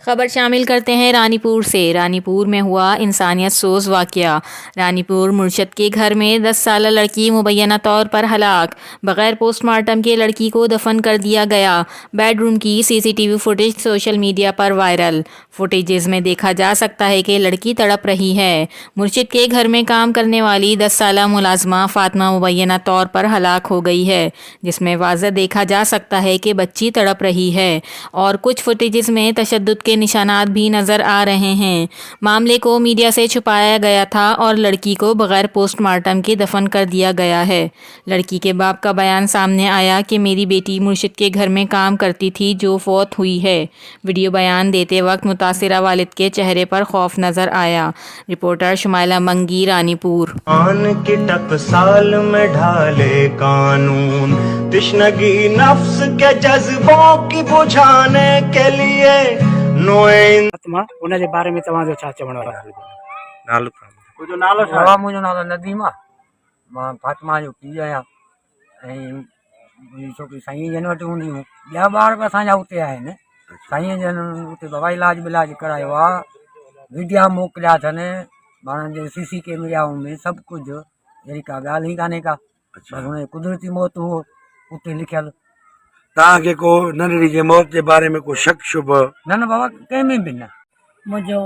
خبر شامل کرتے ہیں رانی پور سے۔ رانی پور میں ہوا انسانیت سوز واقعہ۔ رانی پور مرشد کے گھر میں 10 سالہ لڑکی مبینہ طور پر ہلاک، بغیر پوسٹ مارٹم کے لڑکی کو دفن کر دیا گیا۔ بیڈ روم کی CCTV فوٹیج سوشل میڈیا پر وائرل۔ فوٹیجز میں دیکھا جا سکتا ہے کہ لڑکی تڑپ رہی ہے۔ مرشد کے گھر میں کام کرنے والی 10 سالہ ملازمہ فاطمہ مبینہ طور پر ہلاک ہو گئی ہے، جس میں واضح دیکھا جا سکتا ہے کہ بچی تڑپ رہی ہے، اور کچھ فوٹیجز میں تشدد کے نشانات بھی نظر آ رہے ہیں۔ معاملے کو میڈیا سے چھپایا گیا تھا اور لڑکی کو بغیر پوسٹ مارٹم کے دفن کر دیا گیا ہے۔ لڑکی کے باپ کا بیان سامنے آیا کہ میری بیٹی مرشد کے گھر میں کام کرتی تھی جو فوت ہوئی ہے۔ ویڈیو بیان دیتے وقت متاثرہ والد کے چہرے پر خوف نظر آیا۔ رپورٹر شمائلہ منگی، رانی پور۔ آن کی ٹکسال میں ڈھالے قانون، تشنگی نفس کے جذبوں کی بجھانے کے لیے ان جے بارے میں تواں جو چھا چوڻ والا؟ نالو بابا मुंहिंजो नालो नदीम आहे। मां फातिमा जो पीउ आहियां ऐं मुंहिंजी छोकिरी साईं जन वटि हूंदी हुयूं। ॿिया ॿार बि असांजा उते आहिनि। साईं जन उते बाबा इलाज विलाज करायो आहे, वीडिया मोकिलिया अथनि, माण्हुनि जे CC कैमराउनि में सभु कुझु। अहिड़ी का ॻाल्हि ई कान्हे का। बसि हुन कुदरती मौत हो उते लिखियलु। तव्हांखे को नंढड़ी जे मौत जे बारे में को शक शुभ? न न बाबा कंहिंमें बि न। मुंहिंजो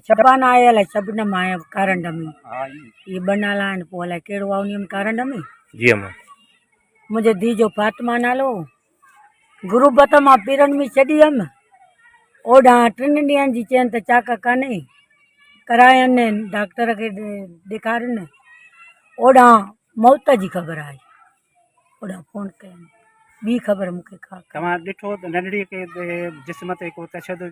शबाना आयल आहे, शबनम आहे करंड में। इहे ॿ नाला आहिनि, पोइ अलाए कहिड़ो आहे उन में करंड में। जी अम्मा। मुंहिंजे धीउ जो फातिमा नालो। गुरुबत मां पीरनि में छॾी हुयमि, ओॾां 3 ॾींहंनि जी चयनि त चाक कान्हे, करायनि डॉक्टर खे ॾेखारियुनि, ओॾां मौत जी ख़बर आई, ओॾां फ़ोन कयनि। ॿी ख़बर मूंखे का तव्हां ॾिठो त नंढड़ी के जिस्म ते को तशदुद